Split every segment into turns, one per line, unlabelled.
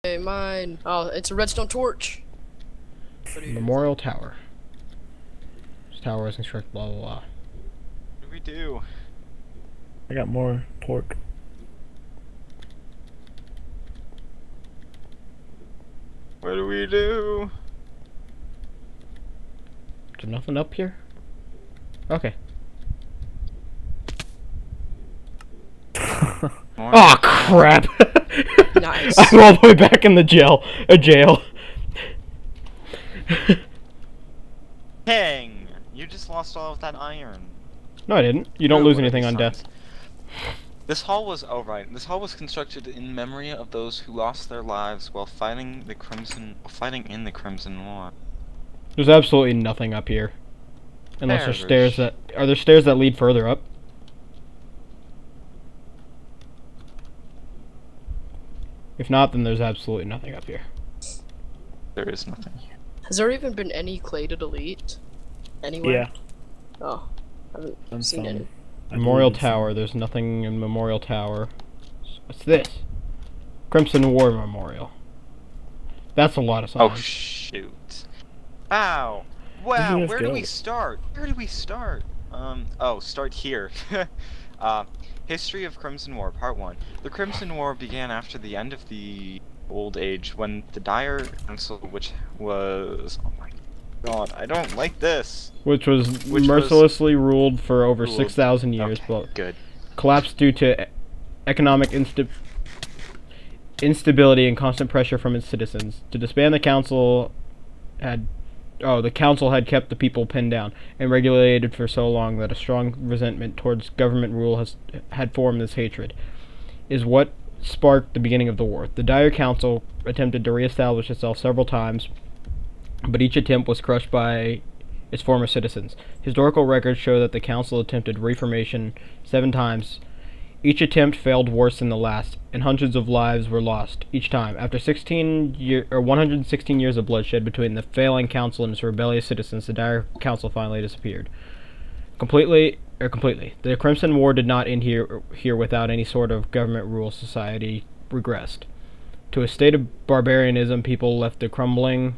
Hey, mine. Oh, it's a redstone torch.
Memorial Tower. This tower is constructed, blah blah blah.
What do we do?
I got more pork.
What do we do?
Is there nothing up here? Okay. Oh crap!
Nice.
I'm all the way back in the jail.
Dang! You just lost all of that iron.
No, I didn't. You don't
Ooh,
lose
what are
anything
these
on death.
signs? This hall was This hall was constructed in memory of those who lost their lives while fighting in the Crimson War.
There's absolutely nothing up here, unless there's stairs that are there stairs that lead further up. If not, then there's absolutely nothing up here.
There is nothing.
Has there even been any clay to delete? Anywhere?
Yeah.
Oh, I haven't seen any.
Memorial Tower. There's nothing in Memorial Tower. What's this? Crimson War Memorial. That's a lot of signs.
Oh shoot! Ow! Wow. Where do we start? Where do we start? Oh, start here. History of Crimson War, Part 1. The Crimson War began after the end of the Old Age, when the Dire Council, which was... Oh my god, I don't like this!
Which was mercilessly ruled for over 6,000 years,
okay,
but
good.
collapsed due to economic instability and constant pressure from its citizens. To disband, the council had kept the people pinned down and regulated for so long that a strong resentment towards government rule had formed. This hatred is what sparked the beginning of the war. The Dire Council attempted to re-establish itself several times, but each attempt was crushed by its former citizens. Historical records show that the council attempted reformation 7 times. Each attempt failed worse than the last, and hundreds of lives were lost each time. After 116 years of bloodshed between the failing council and its rebellious citizens, the Dire Council finally disappeared. Completely. The Crimson War did not end here without any sort of government rule. Society regressed to a state of barbarianism. People left the crumbling,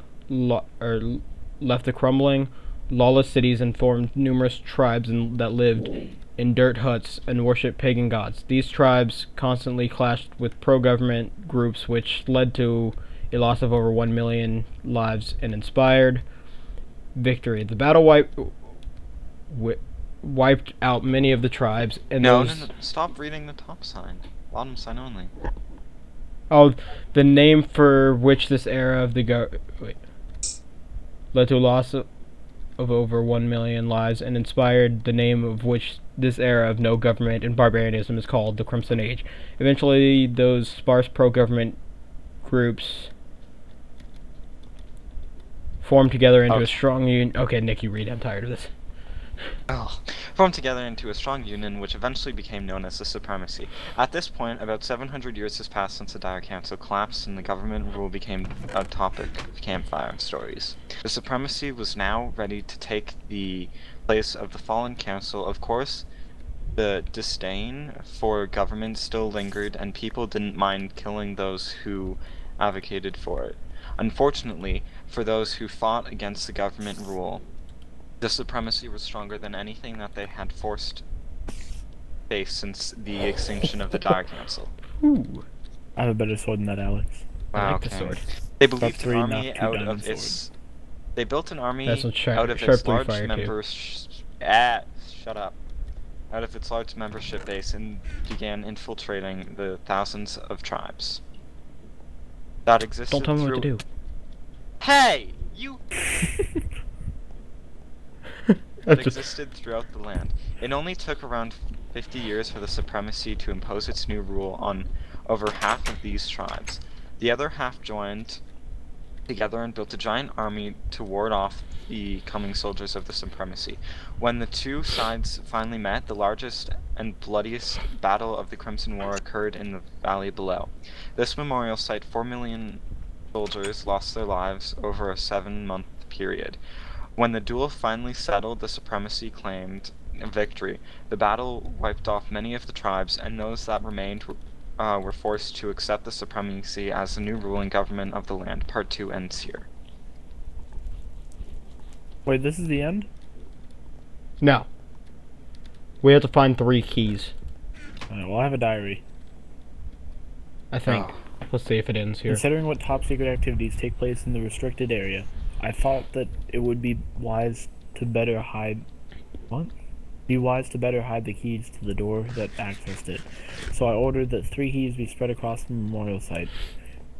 lawless cities and formed numerous tribes that lived in dirt huts and worshipped pagan gods. These tribes constantly clashed with pro-government groups, which led to a loss of over 1 million lives and inspired victory. The battle wiped out many of the tribes, and
No, stop reading the top sign. Bottom sign only.
Oh, the name for which this era of the led to a loss of over 1 million lives and inspired the name of which this era of no government and barbarianism is called the Crimson Age. Eventually, those sparse pro-government groups formed together into a strong union. Okay, Nick, you read. I'm tired of this.
Formed together into a strong union, which eventually became known as the Supremacy. At this point, about 700 years has passed since the Dire Council collapsed, and the government rule became a topic of campfire stories. The Supremacy was now ready to take the place of the fallen council. Of course, the disdain for government still lingered, and people didn't mind killing those who advocated for it. Unfortunately, for those who fought against the government rule, the Supremacy was stronger than anything that they had faced since the extinction of the Dire Council.
Ooh.
I have a better sword than that, Alex.
Wow,
I like the sword.
They believed an army out of its... They built an army out of its large shut up. Out of its large membership base and began infiltrating the thousands of tribes that existed.
Don't tell me what to do.
Hey! You... that existed throughout the land. It only took around 50 years for the Supremacy to impose its new rule on over half of these tribes. The other half joined together and built a giant army to ward off the coming soldiers of the Supremacy. When the two sides finally met, the largest and bloodiest battle of the Crimson War occurred in the valley below. This memorial site, 4 million soldiers lost their lives over a 7-month period. When the duel finally settled, the Supremacy claimed victory. The battle wiped off many of the tribes, and those that remained were forced to accept the supremacy as the new ruling government of the land. Part 2 ends here.
Wait, this is the end?
No. We have to find 3 keys.
Alright, well, I have a diary.
I think.
Oh.
Let's see if it ends here.
Considering what top secret activities take place in the restricted area, I thought that it would be wise to better hide... What? Be wise to better hide the keys to the door that accessed it. So I ordered that 3 keys be spread across the memorial site.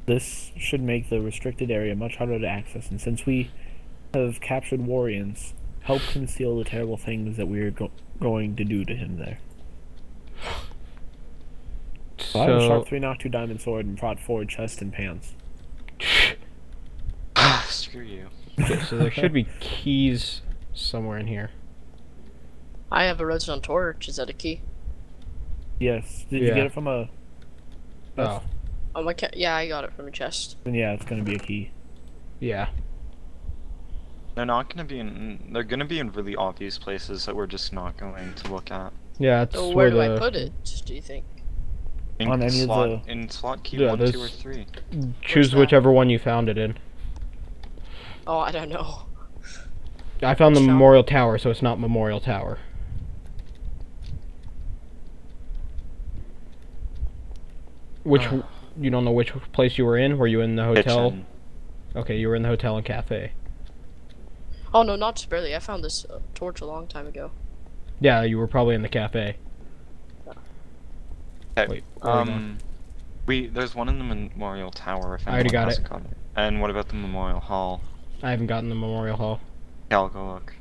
This should make the restricted area much harder to access, and since we have captured Warriors, help conceal the terrible things that we are going to do to him there. So I have a sharp 3 knock 2 diamond sword and brought 4 chest and pants.
Screw you.
Okay, so there should be keys somewhere in here.
I have a redstone torch. Is that a key?
Yes. Did you
Yeah.
get it from a...
Oh,
Oh my yeah, I got it from a chest.
Then yeah, it's gonna be a key.
yeah.
They're not gonna be in. They're gonna be in really obvious places that we're just not going to look at.
Yeah, it's
So where do
the...
I put it, do you think?
In
On any of
slot,
the-
in slot key
Yeah,
1,
there's-
2, or 3.
Choose
that?
whichever one you found it in.
Oh, I don't know.
I found the
Shop.
Memorial Tower, so it's not Memorial Tower. Which... You don't know which place you were in? Were you in the hotel?
Kitchen.
Okay, you were in the hotel and cafe.
Oh no, not just barely. I found this torch a long time ago.
Yeah, you were probably in the cafe.
Okay.
Wait, where are we going?
There's one in the Memorial Tower. If
I already
anyone
got
hasn't got it. And what about the Memorial Hall?
I haven't gotten the Memorial Hall.
Yeah, I'll go look.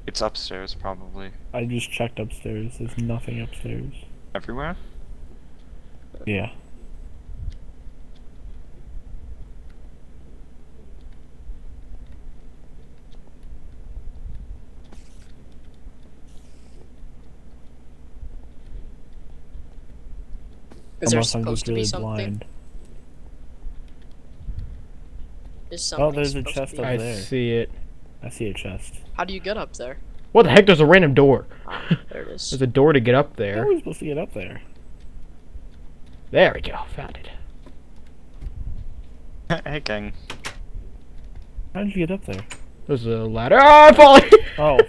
It's upstairs, probably.
I just checked upstairs. There's nothing upstairs.
Everywhere?
Yeah.
Is there
Unless I'm
supposed
just
to be
really
something?
blind.
Is something
Oh, there's a
supposed to
chest
be-
up
I
there.
see it.
I see a chest.
How do you get up there?
What the heck? There's a random door.
Ah, there it is.
There's a door to get up
How
there.
are we supposed to get up there?
There we go. Found it.
Hey, gang.
How did you get up there?
There's a ladder. Ah, I'm falling!
Oh.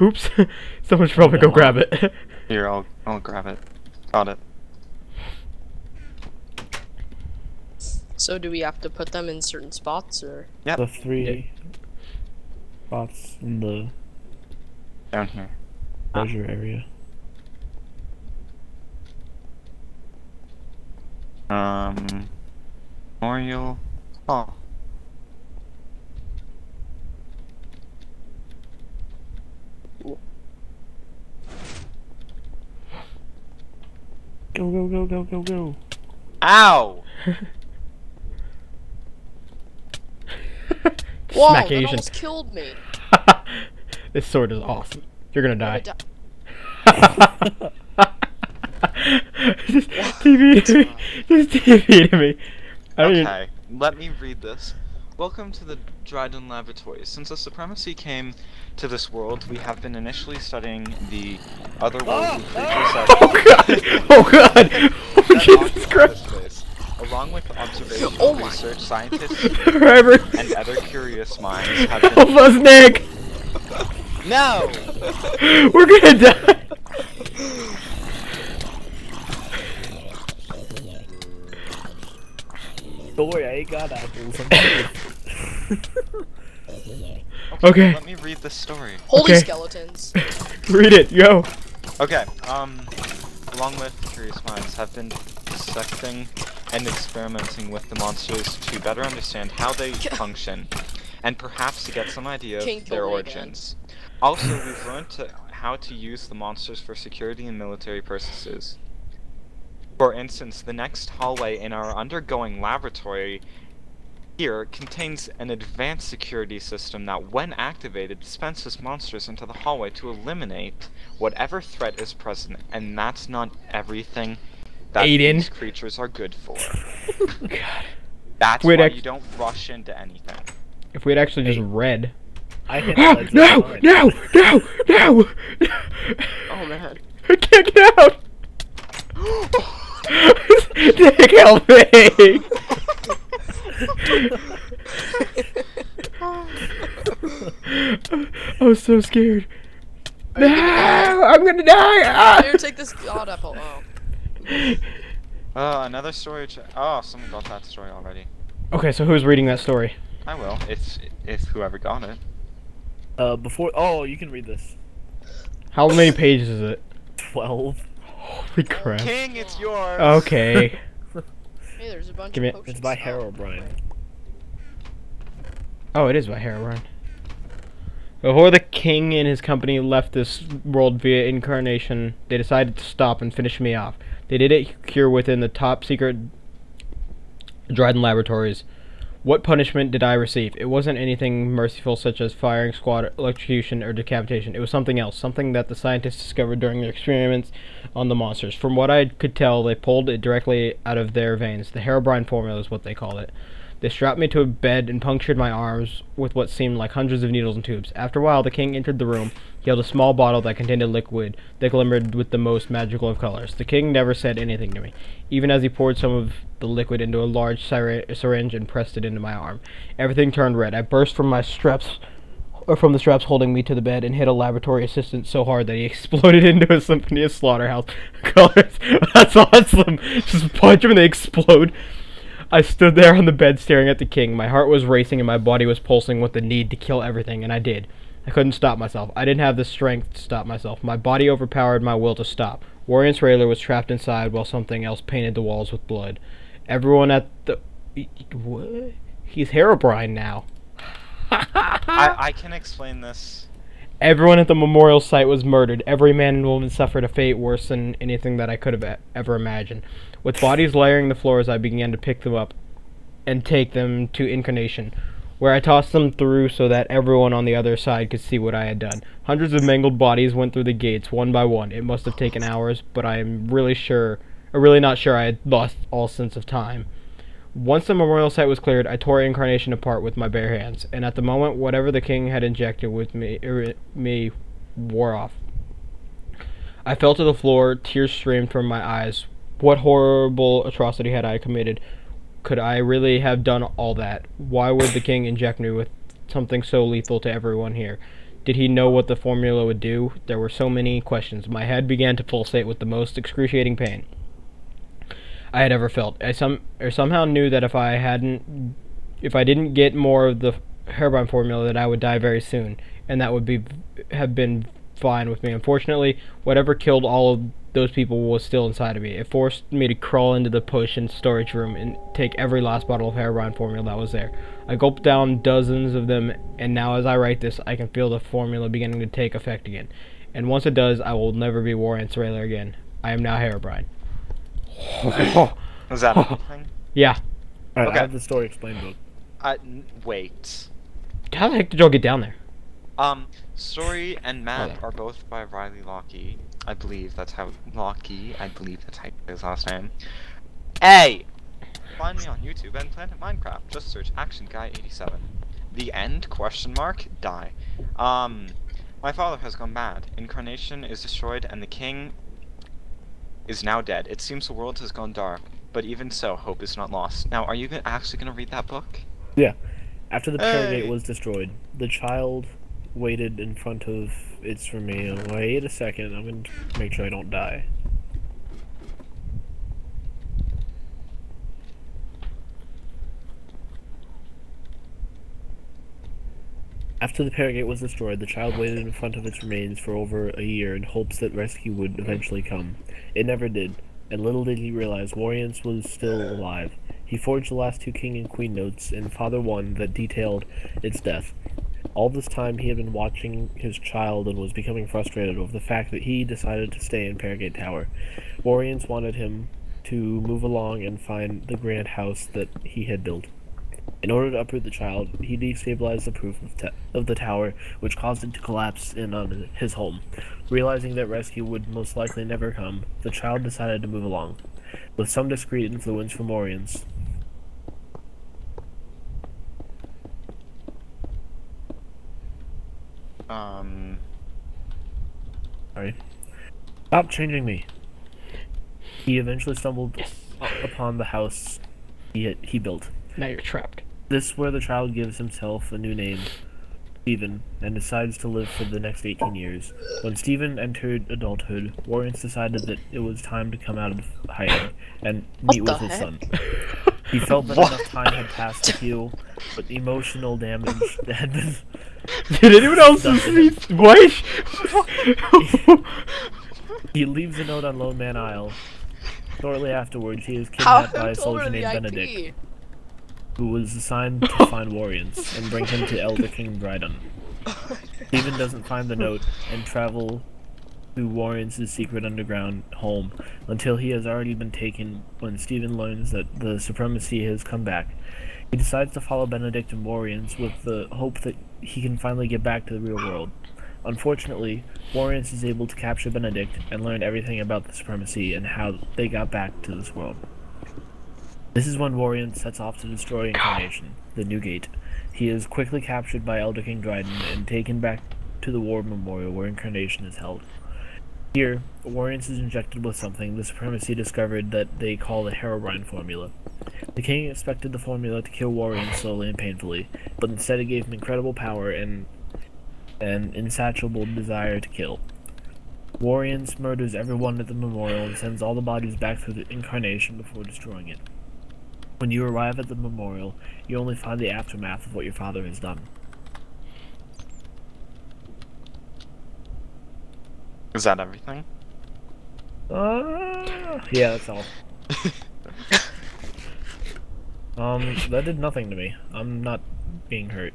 Oops. Someone should probably go grab it.
Here, I'll grab it. Got it.
So do we have to put them in certain spots, or?
Yep.
The 3 spots in the
Down here.
treasure area.
Memorial Hall.
Go, go, go, go, go, go.
Ow!
Whoa,
Smack
that
Asian.
almost killed me.
This sword is awesome. You're gonna die. Just TV to me. Just TV to me. I don't even...
Okay, let me read this. Welcome to the Dryden Laboratories. Since the supremacy came to this world, we have been initially studying the otherworldly creatures that
Oh god! Oh god! Oh
that
Jesus
occupy
Christ!
this place. Along with observational
Oh my.
research, scientists
Forever.
and other curious minds have been...
Help us, Nick!
No!
We're gonna die!
Don't worry, I ain't got apples.
Okay.
Let me read this story.
Holy
Okay.
skeletons.
Read it, go!
Okay, along with curious minds have been dissecting and experimenting with the monsters to better understand how they function, and perhaps to get some idea of
Can't kill
their
me
origins. Also, we've learned how to use the monsters for security and military purposes. For instance, the next hallway in our undergoing laboratory here contains an advanced security system that, when activated, dispenses monsters into the hallway to eliminate whatever threat is present, and that's not everything that
Aidan.
these creatures are good for.
God.
That's
Wait,
why
ex-
you don't rush into anything.
If we had actually just
Hey.
read.
I hit
Ah,
legs
no,
of mine.
no, no, no!
Oh man.
I can't get out! Nick, help me! I was so scared.
Are you
No,
gonna die?
I'm gonna die! Ah!
Here, take this god apple. Oh.
Oh, another story. Oh, someone got that story already.
Okay, so who's reading that story?
I will, if whoever got it.
Oh, you can read this.
How many pages is it?
12.
Holy crap.
King, it's yours.
Okay.
Hey, there's a bunch
Give me
of
it.
potions.
It's by
Oh,
Herobrine.
Oh, it is by Herobrine. Before the king and his company left this world via incarnation, they decided to stop and finish me off. They did it here within the top secret Dryden laboratories. What punishment did I receive? It wasn't anything merciful such as firing squad, electrocution, or decapitation. It was something else, something that the scientists discovered during their experiments on the monsters. From what I could tell, they pulled it directly out of their veins. The Herobrine formula is what they called it. They strapped me to a bed and punctured my arms with what seemed like hundreds of needles and tubes. After a while, the king entered the room. He held a small bottle that contained a liquid that glimmered with the most magical of colors. The king never said anything to me, even as he poured some of the liquid into a large syringe and pressed it into my arm. Everything turned red. I burst from the straps holding me to the bed and hit a laboratory assistant so hard that he exploded into a symphony of slaughterhouse colors. That's awesome. Just punch him and they explode. I stood there on the bed staring at the king. My heart was racing and my body was pulsing with the need to kill everything, and I did. I couldn't stop myself. I didn't have the strength to stop myself. My body overpowered my will to stop. Warrior's Railer was trapped inside while something else painted the walls with blood. Everyone at the... What? He's Herobrine now.
I can explain this.
Everyone at the memorial site was murdered. Every man and woman suffered a fate worse than anything that I could have ever imagined. With bodies layering the floors, I began to pick them up and take them to Incarnation, where I tossed them through so that everyone on the other side could see what I had done. Hundreds of mangled bodies went through the gates, one by one. It must have taken hours, but I am really not sure I had lost all sense of time. Once the memorial site was cleared, I tore Incarnation apart with my bare hands, and at the moment, whatever the king had injected with me wore off. I fell to the floor, tears streamed from my eyes. What horrible atrocity had I committed? Could I really have done all that? Why would the king inject me with something so lethal to everyone here? Did he know what the formula would do? There were so many questions. My head began to pulsate with the most excruciating pain I had ever felt. I somehow knew that if I didn't get more of the Herobrine formula, that I would die very soon, and that would have been fine with me. Unfortunately, whatever killed all of those people was still inside of me. It forced me to crawl into the push and storage room and take every last bottle of Herobrine formula that was there. I gulped down dozens of them, and now as I write this, I can feel the formula beginning to take effect again. And once it does, I will never be Warrior's Railer again. I am now Herobrine.
Was that everything?
Yeah.
Alright,
Okay.
I have the story explained book.
Wait.
How the heck did y'all get down there?
Story and map
Okay.
are both by Riley Lockey. I believe that's how Lockey. I believe that's how his last name. Hey, find me on YouTube and Planet Minecraft. Just search Action Guy 87. The end? Question mark. Die. My father has gone mad. Incarnation is destroyed, and the king is now dead. It seems the world has gone dark, but even so, hope is not lost. Now, are you actually gonna read that book?
Yeah. After the Paragate
Hey.
was destroyed, the child waited in front of its remains. Wait a second, I'm going to make sure I don't die. After the Paragate was destroyed, the child waited in front of its remains for over a year in hopes that rescue would eventually come. It never did, and little did he realize Warriors was still alive. He forged the last 2 king and queen notes in Father 1 that detailed its death. All this time he had been watching his child and was becoming frustrated over the fact that he decided to stay in Paragate Tower. Warriors wanted him to move along and find the grand house that he had built. In order to uproot the child, he destabilized the roof of the tower, which caused it to collapse in on his home. Realizing that rescue would most likely never come, the child decided to move along. With some discreet influence from Orions, Sorry. Stop changing me. He eventually stumbled upon the house he built.
Now you're trapped.
This is where the child gives himself a new name, Stephen, and decides to live for the next 18 years. When Stephen entered adulthood, Warrens decided that it was time to come out of hiding and meet with his son. He felt that enough time had passed to heal, but the emotional damage that had been...
Did anyone else see what?
He leaves a note on Lone Man Isle. Shortly afterwards, he is kidnapped by a soldier named Benedict, who was assigned to find Warriors and bring him to Elder Kingblanca. Stephen doesn't find the note and travel to Warriors' secret underground home until he has already been taken. When Stephen learns that the supremacy has come back, he decides to follow Benedict and Warriors with the hope that he can finally get back to the real world. Unfortunately, Warriors is able to capture Benedict and learn everything about the supremacy and how they got back to this world. This is when Warriors sets off to destroy Incarnation, the New Gate. He is quickly captured by Elder King Dryden and taken back to the War Memorial where Incarnation is held. Here, Warriors is injected with something the supremacy discovered that they call the Herobrine formula. The king expected the formula to kill Warriors slowly and painfully, but instead it gave him incredible power and an insatiable desire to kill. Warriors murders everyone at the memorial and sends all the bodies back through the Incarnation before destroying it. When you arrive at the memorial, you only find the aftermath of what your father has done.
Is that everything?
Yeah, that's all. That did nothing to me. I'm not being hurt.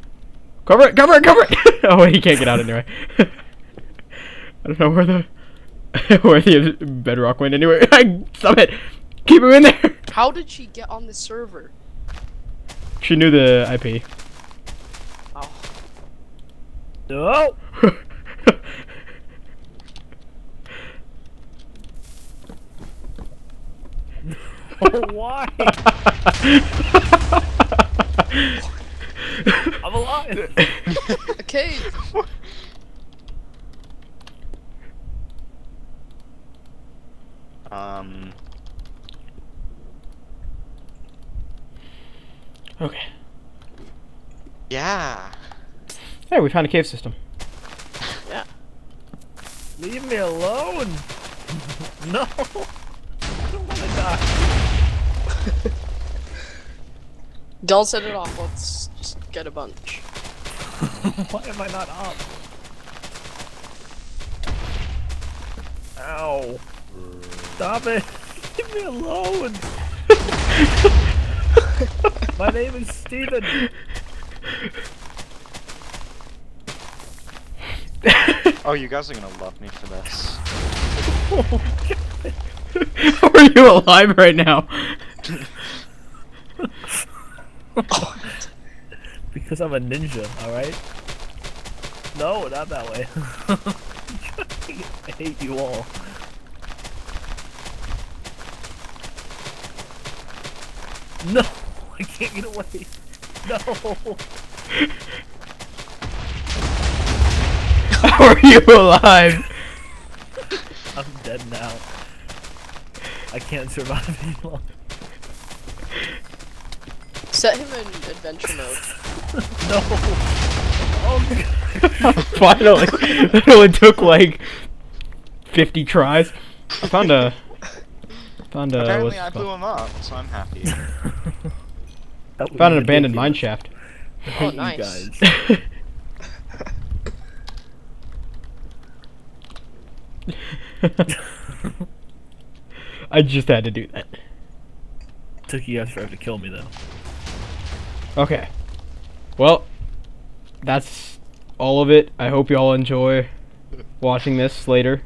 Cover it! Cover it! Cover it! Oh, he can't get out anyway. I don't know where the bedrock went anyway. Stop it! Keep him in there!
How did she get on the server?
She knew the IP.
Oh.
No! Why? I'm alive!
A cave!
Okay.
Yeah.
Hey, we found a cave system.
Yeah.
Leave me alone! No! I don't wanna die.
Don't set it off, let's just get a bunch.
Why am I not up? Ow. Stop it! Leave me alone! My name is Steven!
Oh, you guys are gonna love me for this.
How are you alive right now?
Because I'm a ninja, alright? No, not that way. I hate you all. No! I can't get away! No!
How are you alive?
I'm dead now. I can't survive any longer.
Set him in adventure mode.
No! Oh god!
Finally! It only took like 50 tries. I found a...
Apparently I blew him up, so I'm happy.
Found an abandoned mine shaft.
Oh, nice.
You guys.
I just had to do that.
Took you guys forever to kill me though.
Okay. Well, that's all of it. I hope you all enjoy watching this later.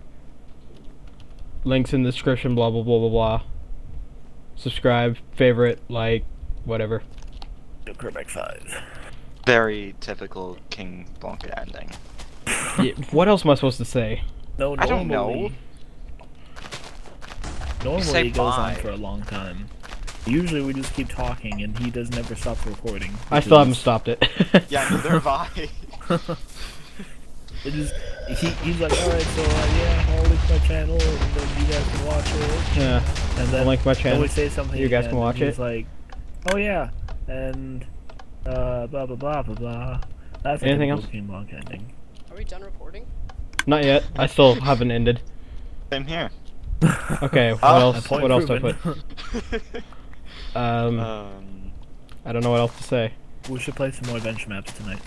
Links in the description, blah blah blah blah blah. Subscribe, favorite, like, whatever.
Quarterback 5.
Very typical Kingblanca ending.
Yeah, what else am I supposed to say?
No,
I don't know.
Normally it goes on
bye.
for a long time. Usually we just keep talking and he does never stop recording.
I still haven't stopped it.
Yeah, neither have I.
He's like, alright, so yeah, I'll link my channel and then you guys can watch it.
Yeah.
And then
I'll link my channel.
we say something.
You guys
again,
can watch
and
it.
He's like, oh yeah, and blah blah blah blah blah. That's
Anything
a
else?
Kingblanca ending.
Are we done recording?
Not yet. I still haven't ended.
Same here.
Okay, what
Oh.
else? What else do I put? I don't know what else to say.
We should play some more adventure maps tonight.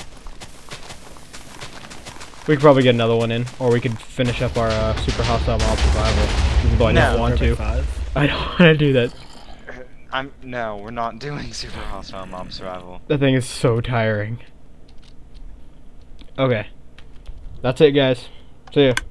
We could probably get another one in, or we could finish up our super hostile mob survival. Even though I don't want to.
Perfect 5.
I don't want to do that.
No, we're not doing super hostile mob survival.
The thing is so tiring. Okay. That's it, guys. See ya.